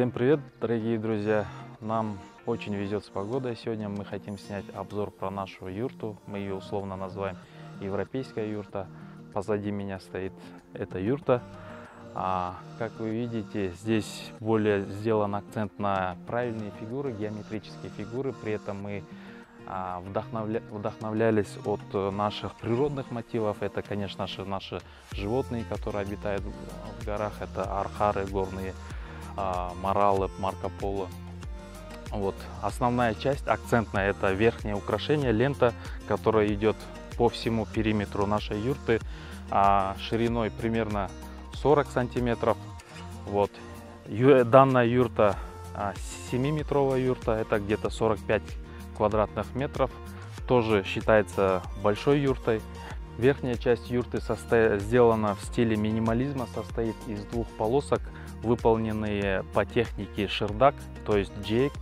Всем привет, дорогие друзья! Нам очень везет с погодой. Сегодня мы хотим снять обзор про нашу юрту. Мы ее условно называем европейская юрта. Позади меня стоит эта юрта. Как вы видите, здесь более сделан акцент на правильные фигуры, геометрические фигуры. При этом мы вдохновлялись от наших природных мотивов. Это, конечно же, наши животные, которые обитают в горах. Это архары горные, моралы, Марко Поло. Вот. Основная часть акцентная — это верхнее украшение, лента, которая идет по всему периметру нашей юрты, шириной примерно 40 сантиметров. Вот. Данная юрта 7-метровая юрта, это где-то 45 квадратных метров, тоже считается большой юртой. Верхняя часть юрты сделана в стиле минимализма, состоит из двух полосок, выполненные по технике шердак, то есть джейк.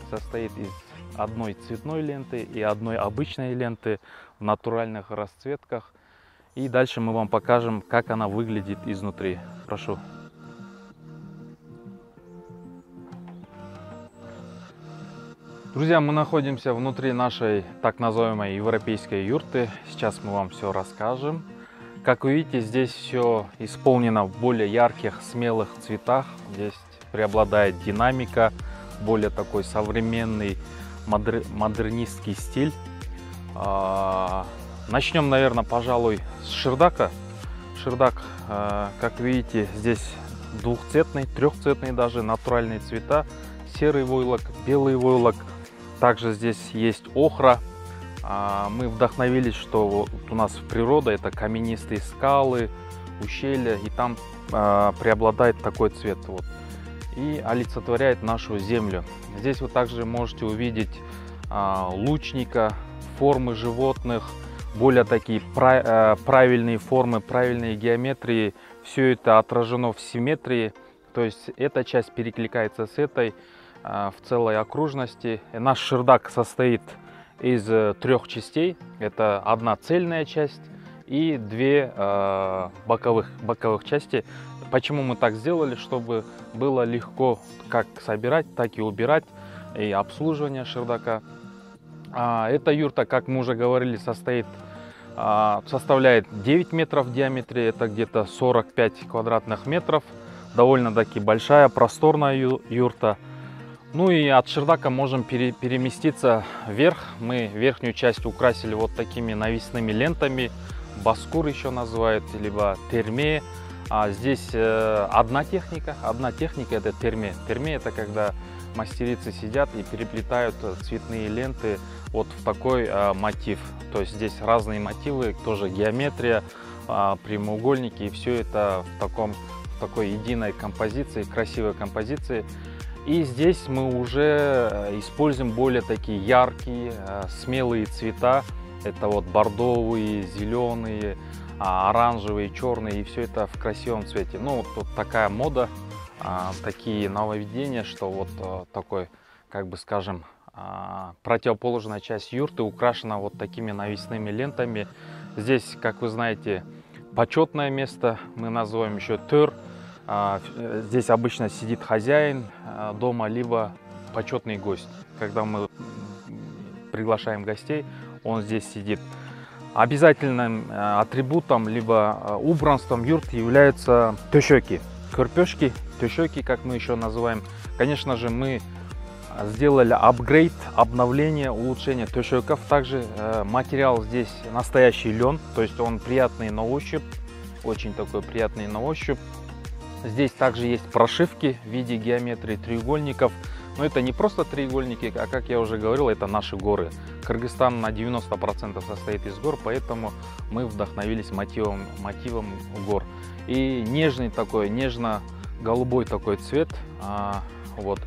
Состоит из одной цветной ленты и одной обычной ленты в натуральных расцветках. И дальше мы вам покажем, как она выглядит изнутри. Прошу. Друзья, мы находимся внутри нашей так называемой европейской юрты. Сейчас мы вам все расскажем. Как вы видите, здесь все исполнено в более ярких, смелых цветах. Здесь преобладает динамика, более такой современный, модернистский стиль. Начнем, наверное, пожалуй, с шердака. Шердак, как видите, здесь двухцветный, трехцветный даже, натуральные цвета. Серый войлок, белый войлок. Также здесь есть охра. Мы вдохновились, что вот у нас природа — это каменистые скалы, ущелья, и там преобладает такой цвет. Вот. И олицетворяет нашу землю. Здесь вы также можете увидеть лучника, формы животных, более такие правильные формы, правильные геометрии. Все это отражено в симметрии, то есть эта часть перекликается с этой в целой окружности. Наш шердак состоит из трех частей. Это одна цельная часть и две боковых части. Почему мы так сделали? Чтобы было легко как собирать, так и убирать, и обслуживание шердака. Эта юрта, как мы уже говорили, составляет 9 метров в диаметре. Это где-то 45 квадратных метров. Довольно-таки большая, просторная юрта. Ну и от шердака можем переместиться вверх. Мы верхнюю часть украсили вот такими навесными лентами. Баскур еще называют, либо терме. Здесь одна техника это терме. Терме — это когда мастерицы сидят и переплетают цветные ленты вот в такой мотив. То есть здесь разные мотивы, тоже геометрия, прямоугольники, и все это в такой единой композиции, красивой композиции. И здесь мы уже используем более такие яркие, смелые цвета. Это вот бордовые, зеленые, оранжевые, черные, и все это в красивом цвете. Ну, вот такая мода, такие нововведения, что вот такой, как бы скажем, противоположная часть юрты украшена вот такими навесными лентами. Здесь, как вы знаете, почетное место, мы называем еще төр. Здесь обычно сидит хозяин дома, либо почетный гость. Когда мы приглашаем гостей, он здесь сидит. Обязательным атрибутом, либо убранством юрты являются тёшёки. Кырпёшки, тёшёки, как мы еще называем. Конечно же, мы сделали апгрейд, обновление, улучшение тёшёков. Также материал здесь настоящий лен, то есть он приятный на ощупь, очень такой приятный на ощупь. Здесь также есть прошивки в виде геометрии треугольников. Но это не просто треугольники, а, как я уже говорил, это наши горы. Кыргызстан на 90% состоит из гор, поэтому мы вдохновились мотивом гор. И нежный такой, нежно-голубой такой цвет. Вот.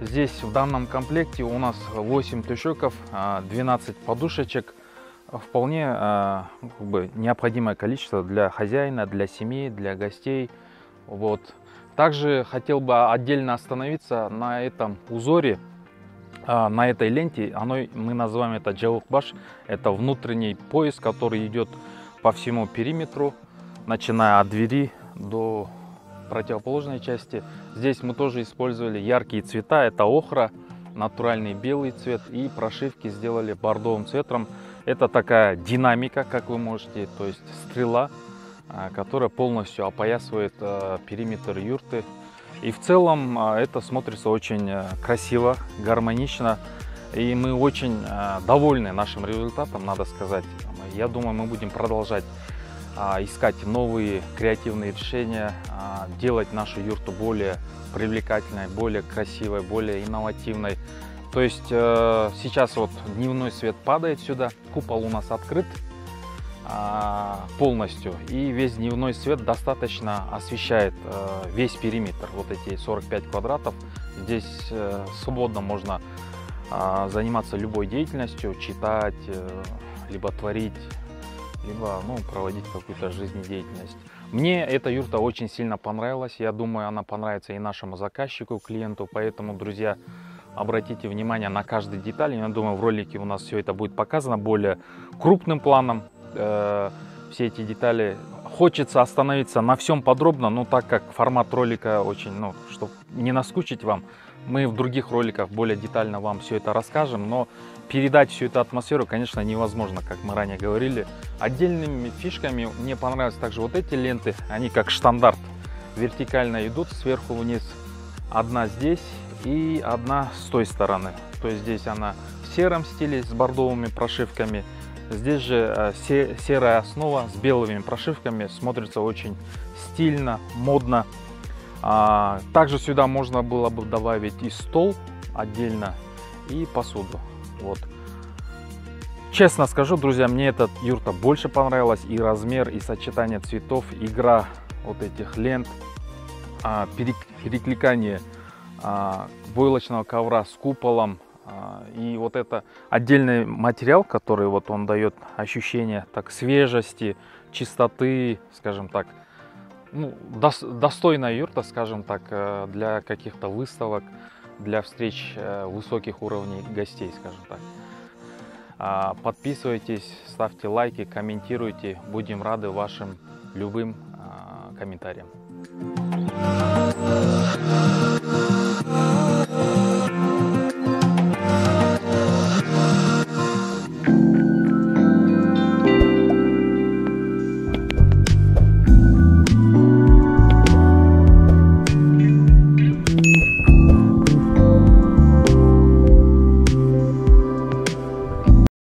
Здесь в данном комплекте у нас 8 тёшёков, 12 подушечек. Вполне как бы необходимое количество для хозяина, для семьи, для гостей. Вот. Также хотел бы отдельно остановиться на этом узоре, на этой ленте. Мы называем это джаукбаш. Это внутренний пояс, который идет по всему периметру, начиная от двери до противоположной части. Здесь мы тоже использовали яркие цвета. Это охра, натуральный белый цвет, и прошивки сделали бордовым цветом. Это такая динамика, как вы можете, то есть стрела, которая полностью опоясывает периметр юрты. И в целом это смотрится очень красиво, гармонично. И мы очень довольны нашим результатом, надо сказать. Я думаю, мы будем продолжать искать новые креативные решения, делать нашу юрту более привлекательной, более красивой, более инновативной. То есть сейчас вот дневной свет падает сюда, купол у нас открыт полностью, и весь дневной свет достаточно освещает весь периметр, вот эти 45 квадратов. Здесь свободно можно заниматься любой деятельностью, читать, либо творить, либо проводить какую-то жизнедеятельность. Мне эта юрта очень сильно понравилась. Я думаю, она понравится и нашему заказчику, клиенту. Поэтому, друзья, обратите внимание на каждую деталь. Я думаю, в ролике у нас все это будет показано более крупным планом. Все эти детали. Хочется остановиться на всем подробно, но так как формат ролика очень, чтобы не наскучить вам, мы в других роликах более детально вам все это расскажем. Но передать всю эту атмосферу, конечно, невозможно, как мы ранее говорили. Отдельными фишками мне понравились также вот эти ленты. Они как штандарт вертикально идут сверху вниз. Одна здесь и одна с той стороны. То есть здесь она в сером стиле с бордовыми прошивками. Здесь же серая основа с белыми прошивками. Смотрится очень стильно, модно. Также сюда можно было бы добавить и стол отдельно, и посуду. Вот. Честно скажу, друзья, мне эта юрта больше понравилась. И размер, и сочетание цветов, игра вот этих лент, перекликание войлочного ковра с куполом. И вот это отдельный материал, который вот он дает ощущение так свежести, чистоты, скажем так. Достойная юрта, скажем так, для каких-то выставок, для встреч высоких уровней гостей, скажем так. Подписывайтесь, ставьте лайки, комментируйте. Будем рады вашим любым комментариям.